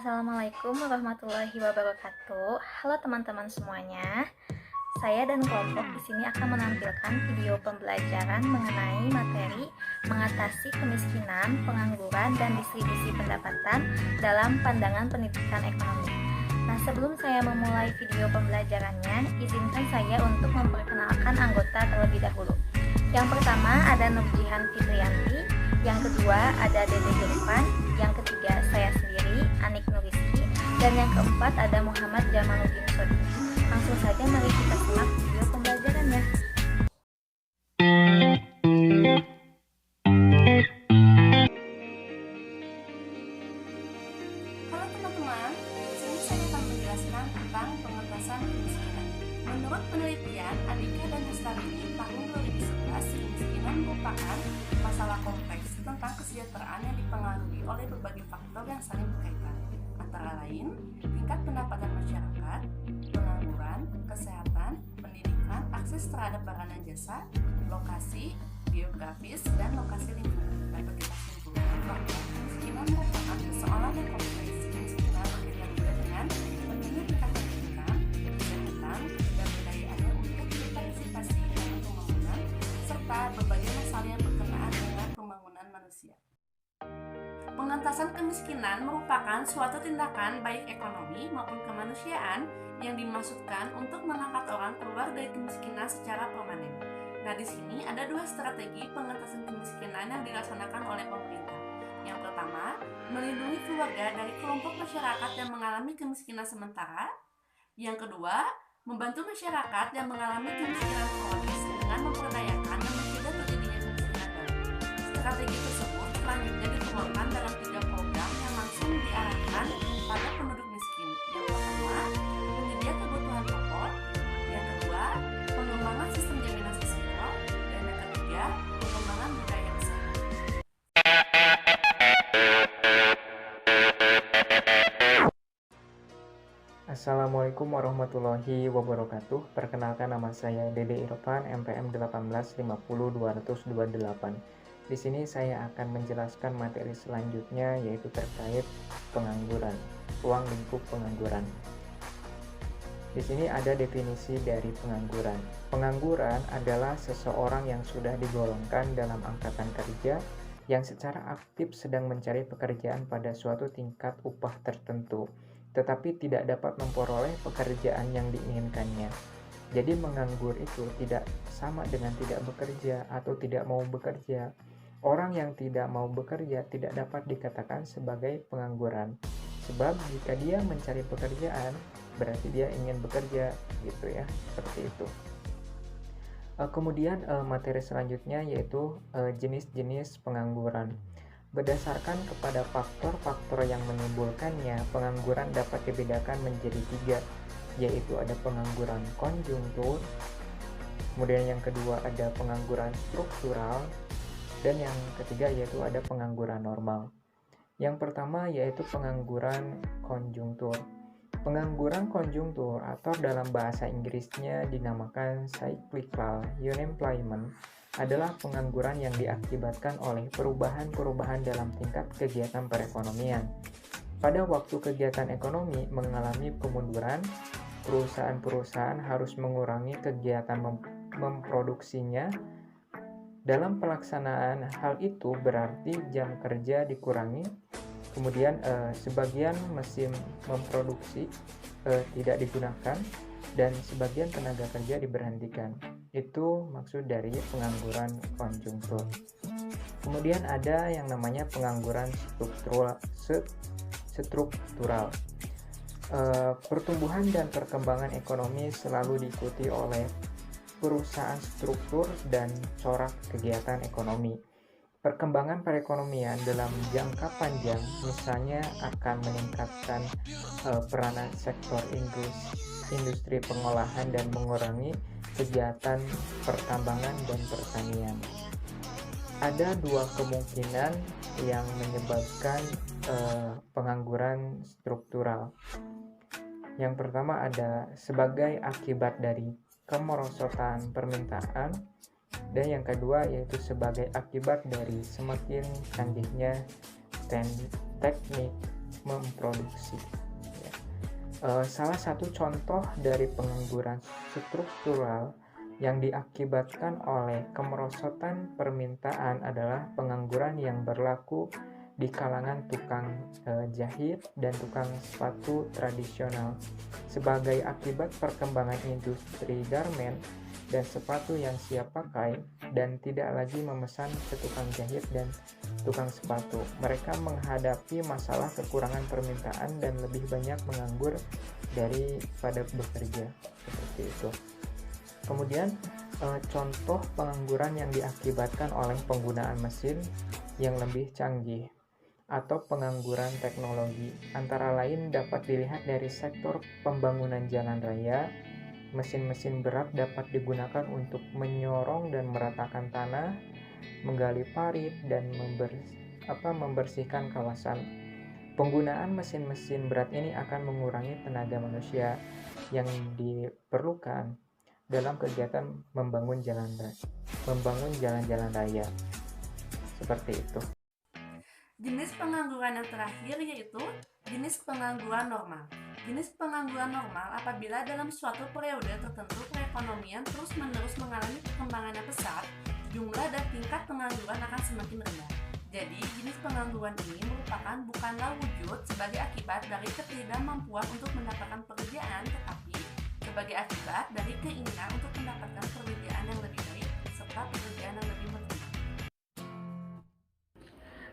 Assalamualaikum warahmatullahi wabarakatuh. Halo teman-teman semuanya. Saya dan kelompok di sini akan menampilkan video pembelajaran mengenai materi mengatasi kemiskinan, pengangguran, dan distribusi pendapatan dalam pandangan pendidikan ekonomi. Nah, sebelum saya memulai video pembelajarannya, izinkan saya untuk memperkenalkan anggota terlebih dahulu. Yang pertama ada Nurjihan Fitriyanti, yang kedua ada Dede Irfan, yang ketiga saya sendiri, Anik Nuriski, dan yang keempat ada Muhammad Jamaluddin Sodi. Langsung saja mari kita simak video pembelajarannya. Halo teman-teman, di sini saya akan menjelaskan tentang pengentasan kemiskinan. Menurut penelitian Andika dan Hestarini tahun 2011, kemiskinan merupakan masalah kompleks tentang kesejahteraan yang dipengaruhi oleh berbagai faktor yang saling berkaitan, antara lain tingkat pendapatan masyarakat, pengangguran, kesehatan, pendidikan, akses terhadap barang dan jasa, lokasi, geografis, dan lokasi lingkungan. Dapat kita simpulkan bahwa kemiskinan merupakan persoalan yang kompleks. Kemiskinan berkaitan juga dengan pentingnya tingkat pendidikan, kesehatan, dan berdayaannya untuk berpartisipasi dalam pembangunan, serta berbagai masalah yang berkenaan dengan pembangunan manusia. Pengentasan kemiskinan merupakan suatu tindakan baik ekonomi maupun kemanusiaan yang dimaksudkan untuk mengangkat orang keluar dari kemiskinan secara permanen. Nah, di sini ada dua strategi pengentasan kemiskinan yang dilaksanakan oleh pemerintah. Yang pertama, melindungi keluarga dari kelompok masyarakat yang mengalami kemiskinan sementara. Yang kedua, membantu masyarakat yang mengalami kemiskinan kronis dengan memperdayakan dan mencegah terjadinya kemiskinan baru. Strategi tersebut selanjutnya diterapkan dalam 3 program yang langsung diarahkan pada penduduk miskin. Yang pertama, penyedia kebutuhan pokok. Yang kedua, pengembangan sistem jaminan sosial. Dan yang ketiga, pengembangan budaya kesehatan. Assalamualaikum warahmatullahi wabarakatuh. Perkenalkan, nama saya Dede Irfan, MPM 1850228. Di sini saya akan menjelaskan materi selanjutnya, yaitu terkait pengangguran, ruang lingkup pengangguran. Di sini ada definisi dari pengangguran. Pengangguran adalah seseorang yang sudah digolongkan dalam angkatan kerja yang secara aktif sedang mencari pekerjaan pada suatu tingkat upah tertentu, tetapi tidak dapat memperoleh pekerjaan yang diinginkannya. Jadi menganggur itu tidak sama dengan tidak bekerja atau tidak mau bekerja. Orang yang tidak mau bekerja tidak dapat dikatakan sebagai pengangguran. Sebab jika dia mencari pekerjaan, berarti dia ingin bekerja, gitu ya, seperti itu. Kemudian materi selanjutnya yaitu jenis-jenis pengangguran. Berdasarkan kepada faktor-faktor yang menimbulkannya, pengangguran dapat dibedakan menjadi 3, yaitu ada pengangguran konjungtur, kemudian yang kedua ada pengangguran struktural, dan yang ketiga yaitu ada pengangguran normal. Yang pertama yaitu pengangguran konjungtur. Pengangguran konjungtur atau dalam bahasa Inggrisnya dinamakan cyclical unemployment adalah pengangguran yang diakibatkan oleh perubahan-perubahan dalam tingkat kegiatan perekonomian. Pada waktu kegiatan ekonomi mengalami kemunduran, perusahaan-perusahaan harus mengurangi kegiatan memproduksinya. Dalam pelaksanaan hal itu berarti jam kerja dikurangi, kemudian sebagian mesin memproduksi tidak digunakan, dan sebagian tenaga kerja diberhentikan. Itu maksud dari pengangguran konjungtur. Kemudian ada yang namanya pengangguran struktural. Pertumbuhan dan perkembangan ekonomi selalu diikuti oleh perusahaan struktur dan corak kegiatan ekonomi. Perkembangan perekonomian dalam jangka panjang misalnya akan meningkatkan peranan sektor industri pengolahan dan mengurangi kegiatan pertambangan dan pertanian. Ada 2 kemungkinan yang menyebabkan pengangguran struktural. Yang pertama ada sebagai akibat dari kemerosotan permintaan, dan yang kedua yaitu sebagai akibat dari semakin canggihnya teknik memproduksi. Ya. Salah satu contoh dari pengangguran struktural yang diakibatkan oleh kemerosotan permintaan adalah pengangguran yang berlaku di kalangan tukang jahit dan tukang sepatu tradisional. Sebagai akibat perkembangan industri garmen dan sepatu yang siap pakai dan tidak lagi memesan ke tukang jahit dan tukang sepatu, mereka menghadapi masalah kekurangan permintaan dan lebih banyak menganggur daripada bekerja, seperti itu. Kemudian contoh pengangguran yang diakibatkan oleh penggunaan mesin yang lebih canggih atau pengangguran teknologi antara lain dapat dilihat dari sektor pembangunan jalan raya. Mesin-mesin berat dapat digunakan untuk menyorong dan meratakan tanah, menggali parit, dan membersihkan kawasan. Penggunaan mesin-mesin berat ini akan mengurangi tenaga manusia yang diperlukan dalam kegiatan membangun jalan-jalan raya. Seperti itu. Jenis pengangguran yang terakhir yaitu jenis pengangguran normal. Jenis pengangguran normal apabila dalam suatu periode tertentu perekonomian terus-menerus mengalami perkembangan yang pesat, jumlah dan tingkat pengangguran akan semakin rendah. Jadi, jenis pengangguran ini merupakan bukanlah wujud sebagai akibat dari ketidakmampuan untuk mendapatkan pekerjaan, tetapi sebagai akibat dari keinginan untuk mendapatkan pekerjaan yang lebih baik serta pekerjaan yang lebih menyenangkan.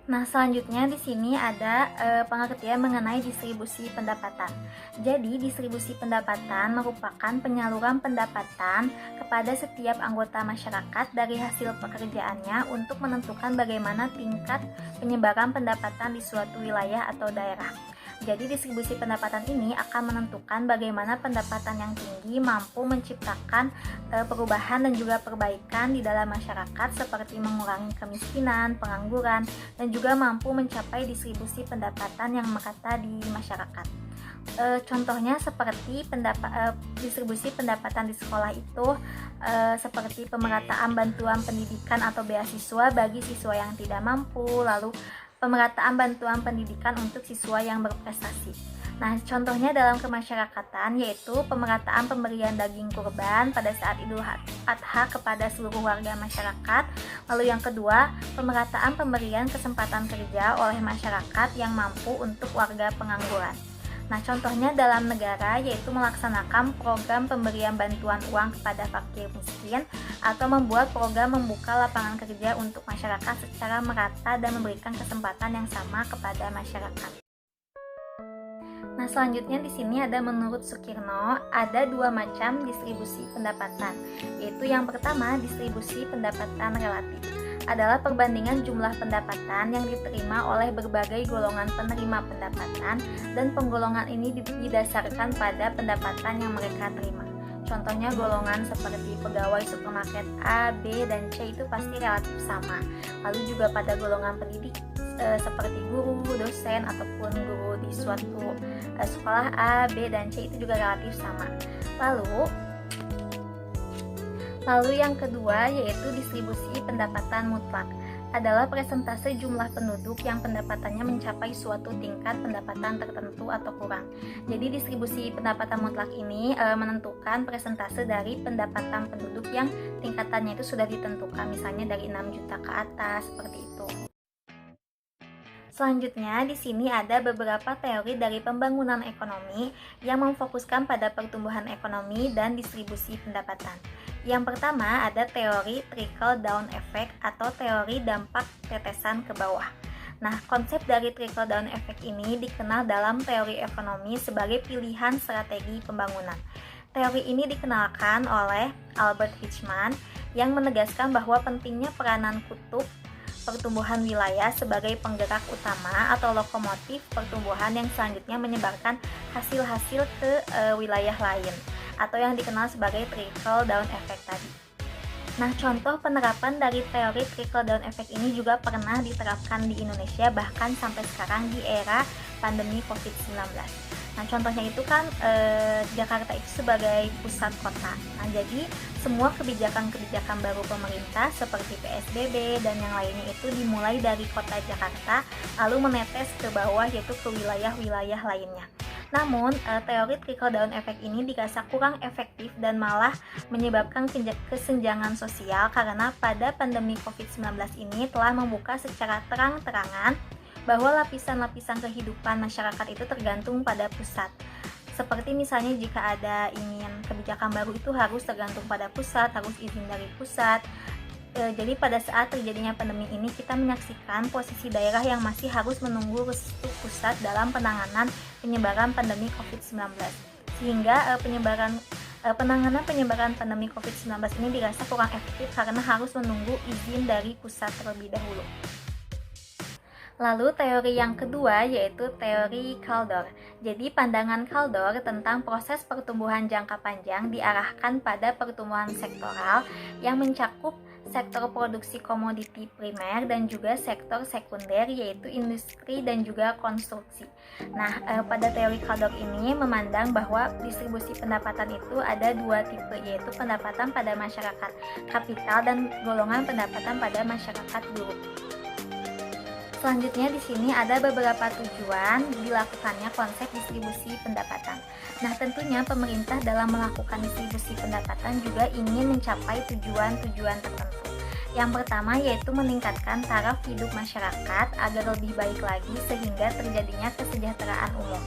Nah, selanjutnya di sini ada pengertian mengenai distribusi pendapatan. Jadi, distribusi pendapatan merupakan penyaluran pendapatan kepada setiap anggota masyarakat dari hasil pekerjaannya untuk menentukan bagaimana tingkat penyebaran pendapatan di suatu wilayah atau daerah. Jadi distribusi pendapatan ini akan menentukan bagaimana pendapatan yang tinggi mampu menciptakan perubahan dan juga perbaikan di dalam masyarakat seperti mengurangi kemiskinan, pengangguran, dan juga mampu mencapai distribusi pendapatan yang merata di masyarakat. Contohnya seperti distribusi pendapatan di sekolah itu seperti pemerataan bantuan pendidikan atau beasiswa bagi siswa yang tidak mampu, lalu pemerataan bantuan pendidikan untuk siswa yang berprestasi. Nah, contohnya dalam kemasyarakatan yaitu pemerataan pemberian daging kurban pada saat Idul Adha kepada seluruh warga masyarakat. Lalu yang kedua, pemerataan pemberian kesempatan kerja oleh masyarakat yang mampu untuk warga pengangguran. Nah, contohnya dalam negara yaitu melaksanakan program pemberian bantuan uang kepada fakir miskin atau membuat program membuka lapangan kerja untuk masyarakat secara merata dan memberikan kesempatan yang sama kepada masyarakat. Nah, selanjutnya di sini ada menurut Sukirno ada dua macam distribusi pendapatan, yaitu yang pertama distribusi pendapatan relatif. Adalah perbandingan jumlah pendapatan yang diterima oleh berbagai golongan penerima pendapatan dan penggolongan ini didasarkan pada pendapatan yang mereka terima. Contohnya golongan seperti pegawai supermarket A, B, dan C itu pasti relatif sama. Lalu juga pada golongan pendidik seperti guru, dosen, ataupun guru di suatu sekolah A, B, dan C itu juga relatif sama. Lalu yang kedua yaitu distribusi pendapatan mutlak. Adalah persentase jumlah penduduk yang pendapatannya mencapai suatu tingkat pendapatan tertentu atau kurang. Jadi distribusi pendapatan mutlak ini menentukan persentase dari pendapatan penduduk yang tingkatannya itu sudah ditentukan, misalnya dari 6 juta ke atas, seperti itu. Selanjutnya, di sini ada beberapa teori dari pembangunan ekonomi yang memfokuskan pada pertumbuhan ekonomi dan distribusi pendapatan. Yang pertama ada teori trickle down effect atau teori dampak tetesan ke bawah. Nah, konsep dari trickle down effect ini dikenal dalam teori ekonomi sebagai pilihan strategi pembangunan. Teori ini dikenalkan oleh Albert Hirschman yang menegaskan bahwa pentingnya peranan kutub pertumbuhan wilayah sebagai penggerak utama atau lokomotif pertumbuhan yang selanjutnya menyebarkan hasil-hasil ke wilayah lain atau yang dikenal sebagai trickle down effect tadi. Nah, contoh penerapan dari teori trickle-down effect ini juga pernah diterapkan di Indonesia bahkan sampai sekarang di era pandemi COVID-19. Nah, contohnya itu kan Jakarta itu sebagai pusat kota. Nah, jadi semua kebijakan-kebijakan baru pemerintah seperti PSBB dan yang lainnya itu dimulai dari kota Jakarta lalu menetes ke bawah yaitu ke wilayah-wilayah lainnya. Namun, teori trickle-down effect ini dirasa kurang efektif dan malah menyebabkan kesenjangan sosial karena pada pandemi COVID-19 ini telah membuka secara terang-terangan bahwa lapisan-lapisan kehidupan masyarakat itu tergantung pada pusat. Seperti misalnya jika ada ingin kebijakan baru itu harus tergantung pada pusat, harus izin dari pusat. Jadi pada saat terjadinya pandemi ini kita menyaksikan posisi daerah yang masih harus menunggu restu pusat dalam penanganan penyebaran pandemi COVID-19. Sehingga penanganan penyebaran pandemi COVID-19 ini dirasa kurang efektif karena harus menunggu izin dari pusat terlebih dahulu. Lalu teori yang kedua yaitu teori Kaldor. Jadi pandangan Kaldor tentang proses pertumbuhan jangka panjang diarahkan pada pertumbuhan sektoral yang mencakup sektor produksi komoditi primer dan juga sektor sekunder yaitu industri dan juga konstruksi. Nah, pada teori Kaldor ini memandang bahwa distribusi pendapatan itu ada dua tipe yaitu pendapatan pada masyarakat kapital dan golongan pendapatan pada masyarakat buruh. Selanjutnya di sini ada beberapa tujuan dilakukannya konsep distribusi pendapatan. Nah, tentunya pemerintah dalam melakukan distribusi pendapatan juga ingin mencapai tujuan-tujuan tertentu. Yang pertama yaitu meningkatkan taraf hidup masyarakat agar lebih baik lagi sehingga terjadinya kesejahteraan umum.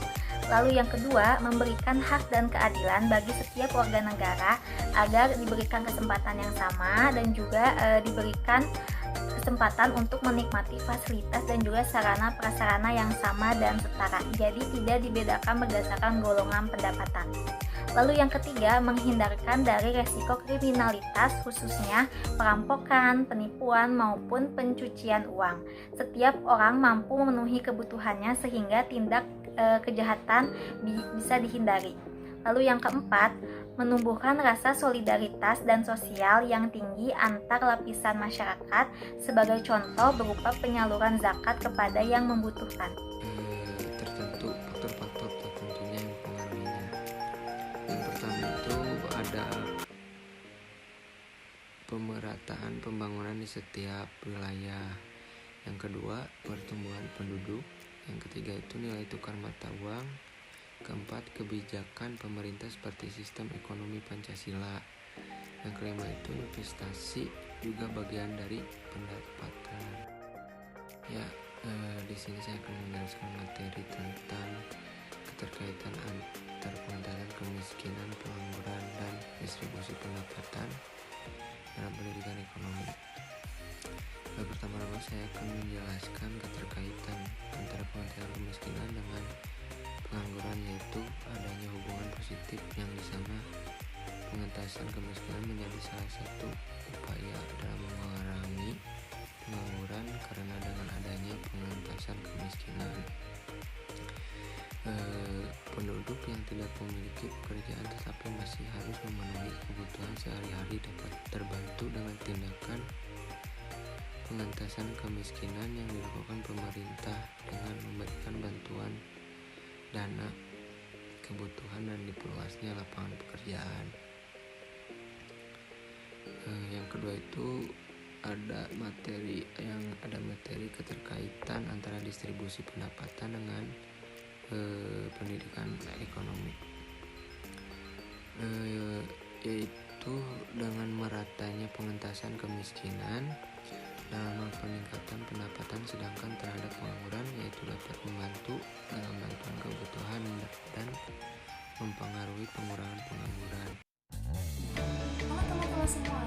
Lalu yang kedua, memberikan hak dan keadilan bagi setiap warga negara agar diberikan kesempatan yang sama dan juga diberikan kesempatan untuk menikmati fasilitas dan juga sarana-prasarana yang sama dan setara. Jadi tidak dibedakan berdasarkan golongan pendapatan. Lalu yang ketiga, menghindarkan dari resiko kriminalitas khususnya perampokan, penipuan maupun pencucian uang. Setiap orang mampu memenuhi kebutuhannya sehingga tindak kejahatan bisa dihindari. Lalu yang keempat, menumbuhkan rasa solidaritas dan sosial yang tinggi antar lapisan masyarakat sebagai contoh berupa penyaluran zakat kepada yang membutuhkan. Tertentu faktor-faktor tertentunya yang mempengaruhinya. Yang pertama itu ada pemerataan pembangunan di setiap wilayah. Yang kedua, pertumbuhan penduduk. Yang ketiga itu nilai tukar mata uang. Keempat, kebijakan pemerintah seperti sistem ekonomi Pancasila. Yang kelima itu investasi, juga bagian dari pendapatan. Ya, di sini saya akan menjelaskan materi tentang keterkaitan antar pengentasan kemiskinan, pengangguran, dan distribusi pendapatan dalam pendidikan ekonomi. Pertama-tama saya akan menjelaskan keterkaitan antara pengentasan kemiskinan dengan pengangguran, yaitu adanya hubungan positif yang di sana pengentasan kemiskinan menjadi salah satu upaya dalam mengurangi pengangguran karena dengan adanya pengentasan kemiskinan penduduk yang tidak memiliki pekerjaan tetapi masih harus memenuhi kebutuhan sehari-hari dapat terbantu dengan tindakan pengentasan kemiskinan yang dilakukan pemerintah dengan memberikan bantuan dana kebutuhan dan diperluasnya lapangan pekerjaan. Yang kedua itu ada materi keterkaitan antara distribusi pendapatan dengan pendidikan ekonomi, yaitu dengan meratanya pengentasan kemiskinan dalam peningkatan pendapatan sedangkan terhadap pengangguran, yaitu dapat membantu dalam bantuan kebutuhan dan mempengaruhi pengurangan pengangguran. Halo teman-teman semua,